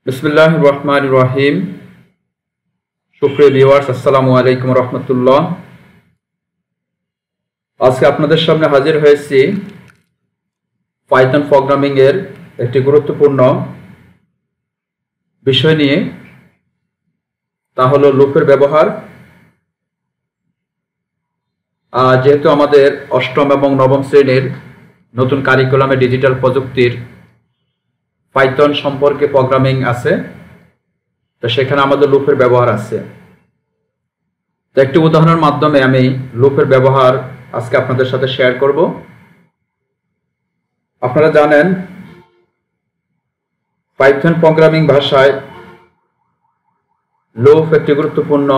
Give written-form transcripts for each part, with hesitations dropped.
বিসমিল্লাহির রহমানির রহিম। সুপ্রিয় ভিউয়ার্স, আসসালামু আলাইকুম রহমতুল্লাহ। আজকে আপনাদের সামনে হাজির হয়েছি পাইথন প্রোগ্রামিং এর একটি গুরুত্বপূর্ণ বিষয় নিয়ে, তা হলো লুপের ব্যবহার। যেহেতু আমাদের অষ্টম এবং নবম শ্রেণীর নতুন কারিকুলামে ডিজিটাল প্রযুক্তির পাইথন সম্পর্কে প্রোগ্রামিং আছে, তো সেখানে আমাদের লুপের ব্যবহার আছে। তো একটি উদাহরণের মাধ্যমে আমি লুপের ব্যবহার আজকে আপনাদের সাথে শেয়ার করব। আপনারা জানেন পাইথন প্রোগ্রামিং ভাষায় লুপ একটি গুরুত্বপূর্ণ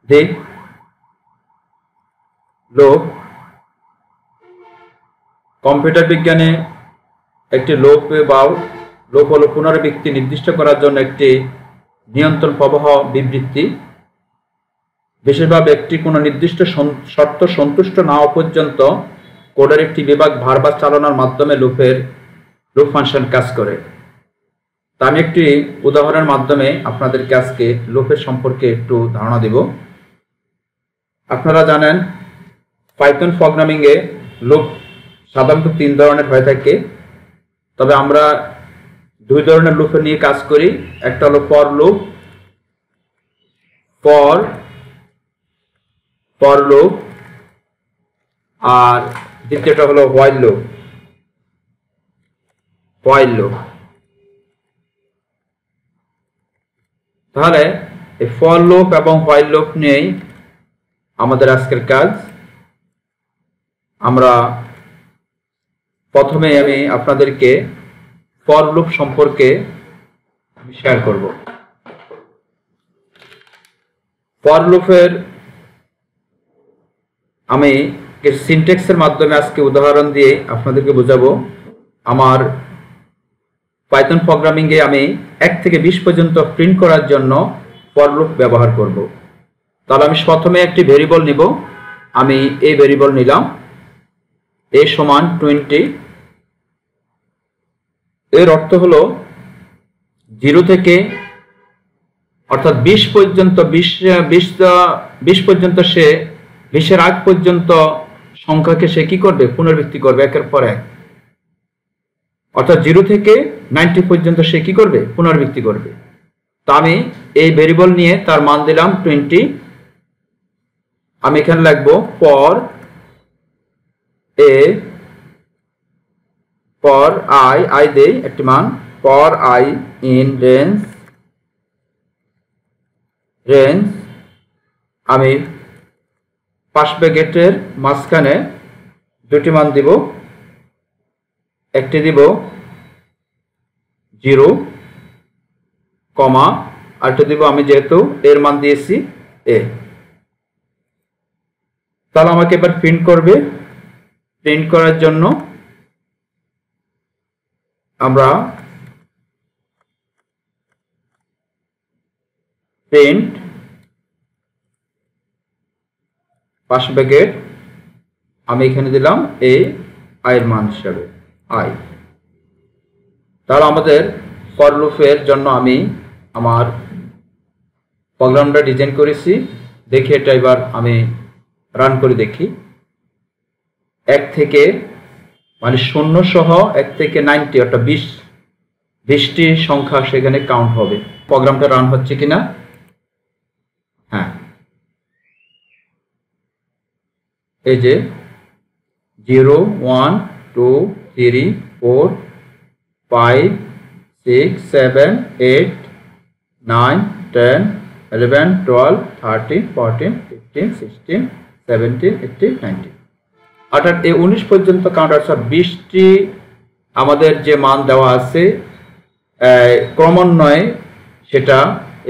দিক। লুপ কম্পিউটার বিজ্ঞানে একটি লুপ হলো পুনরাবৃত্তি নির্দিষ্ট করার জন্য একটি নিয়ন্ত্রণ প্রবাহ বিবৃতি। বিশেষভাবে একটি কোনো নির্দিষ্ট শর্ত সন্তুষ্ট না হওয়া পর্যন্ত কোডের একটি বিভাগ বারবার চালানোর মাধ্যমে লুপ ফাংশন কাজ করে। তা আমি একটি উদাহরণের মাধ্যমে আপনাদেরকে আজকে লুপের সম্পর্কে একটু ধারণা দেব। আপনারা জানেন পাইথন প্রোগ্রামিং এ লুপ সাধারণত 3 ধরনের হয়ে থাকে, তবে আমরা 2 ধরনের লুপের নিয়ে কাজ করি। একটা হলো ফর লুপ, ফর লুপ, আর দ্বিতীয়টা হলো হোয়াইল লুপ। তাহলে এই ফর লুপ এবং হোয়াইল লুপ নিয়েই আমাদের আজকের কাজ। আমরা প্রথমে আমি আপনাদেরকে ফর লুপ সম্পর্কে শেয়ার করব। ফর লুপের আমি সিনট্যাক্সের মাধ্যমে আজকে উদাহরণ দিয়ে আপনাদেরকে বোঝাবো। আমার পাইথন প্রোগ্রামিং এ আমি 1 থেকে 20 পর্যন্ত প্রিন্ট করার জন্য ফর লুপ ব্যবহার করব। তাহলে আমি প্রথমে একটি ভেরিয়েবল নিব। আমি এই ভেরিয়েবল নিলাম a সমান 20। এর অর্থ হলো 0 থেকে অর্থাৎ 20 পর্যন্ত 20 পর্যন্ত সে 20-এর আগ পর্যন্ত সংখ্যাকে সে কি করবে? পুনরাবৃত্তি করবে একের পর এক। অর্থাৎ 0 থেকে 90 পর্যন্ত সে কি করবে? পুনরাবৃত্তি করবে। তো আমি এই ভেরিয়েবল নিয়ে তার মান দিলাম 20। আমি এখানে লিখবো ফর i দেই একটি মান, ফর i ইন রেঞ্জ। আমি পাশ ব্র্যাকেটের মাঝখানে 2টি মান দিব। একটি দিব 0, আরেকটা দিব আমি যেহেতু এর মান দিয়েছি a। তাহলে আমাকে এবার প্রিন্ট করবে। প্রিন্ট করার জন্য আমরা প্রিন্ট পাশ ব্র্যাকেট আমি এখানে দিলাম a এর মান হিসাবে i। তাহলে আমাদের ফর লুপের জন্য আমি আমার প্রোগ্রামটা ডিজাইন করেছি। দেখি এটা এবার আমি রান করে দেখি। 1 থেকে মানে 0 সহ 1 থেকে 90 অর্থাৎ 20টি সংখ্যা সেখানে কাউন্ট হবে। প্রোগ্রামটা রান হচ্ছে কিনা? হ্যাঁ, এই যে 0 1 2 3 4 5 6 7 8 9 10 11 12 13 14 15 16 17 18 19 অর্থাৎ এই 19 পর্যন্ত কাউন্ট আছে। 20টি আমাদের যে মান দেওয়া আছে ক্রমান্বয়ে সেটা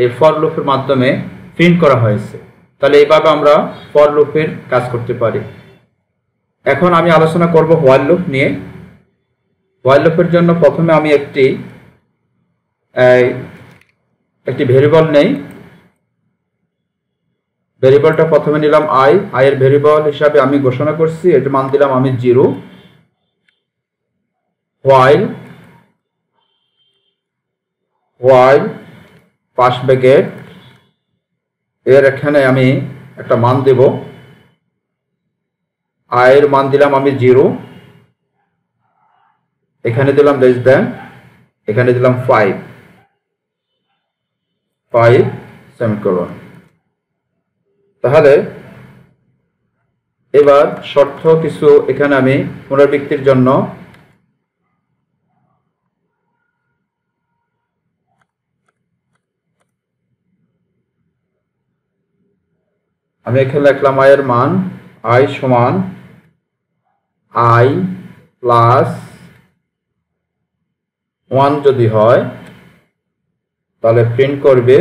এই ফর লুপের মাধ্যমে প্রিন্ট করা হয়েছে। তাহলে এইভাবে আমরা ফর লুপের কাজ করতে পারি। এখন আমি আলোচনা করব হোয়াইল লুপ নিয়ে। হোয়াইল লুপের জন্য প্রথমে আমি একটি ভেরিয়েবল নেই। ভেরিয়েবলটা প্রথমে নিলাম i এর ভেরিয়েবল হিসাবে আমি ঘোষণা করছি, এর মান দিলাম আমি 0। হোয়াইল হোয়াইল পাশ ব্র্যাকেট এর এখানে আমি একটা মান দেব। আয়ের মান দিলাম আমি 0, এখানে দিলাম লেস দেন, এখানে দিলাম 5 সেমিকোলন। তাহলে এবার শর্ত কিছু এখানে আমি পুনরাবৃত্তির জন্য আমি এখানে লিখলাম আয়ের মান আই সমান আই প্লাস 1 যদি হয় তাহলে প্রিন্ট করবে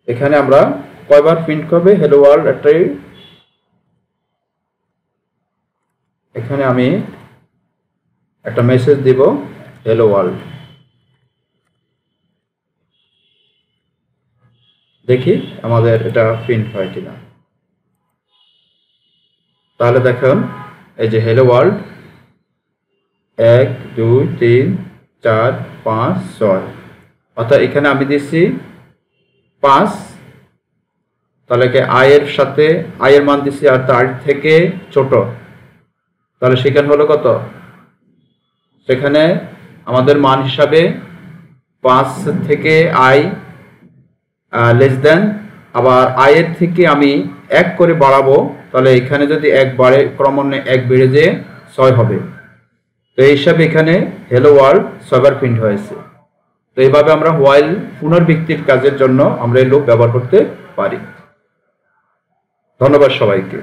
এখানে আমরা কয়বার প্রিন্ট করবে হ্যালো ওয়ার্ল্ড এটাই এখানে আমি একটা মেসেজ দিব হ্যালো ওয়ার্ল্ড। দেখি আমাদের এটা প্রিন্ট হয় কিনা। তাহলে দেখুন এই যে হ্যালো ওয়ার্ল্ড 1 2 3 4 5 6 অর্থাৎ এখানে আমি দিচ্ছি 5, তাহলে কি আয়ের সাথে আয়ের মান দিচ্ছি আর তার থেকে ছোট, তাহলে সেখানে হলো কত, সেখানে আমাদের মান হিসাবে 5 থেকে আই লেস দেন, আবার আয়ের থেকে আমি 1 করে বাড়াবো, তাহলে এখানে যদি 1 বাড়ে ক্রমান্বয়ে 1 বেড়ে যেয়ে 6 হবে। তো এই হিসাবে এখানে হ্যালো ওয়ার্ল্ড 6 বার প্রিন্ট হয়েছে। তো এইভাবে আমরা হোয়াইল পুনর্বৃত্তির কাজের জন্য আমরা এই লুপ ব্যবহার করতে পারি। ধন্যবাদ সবাইকে।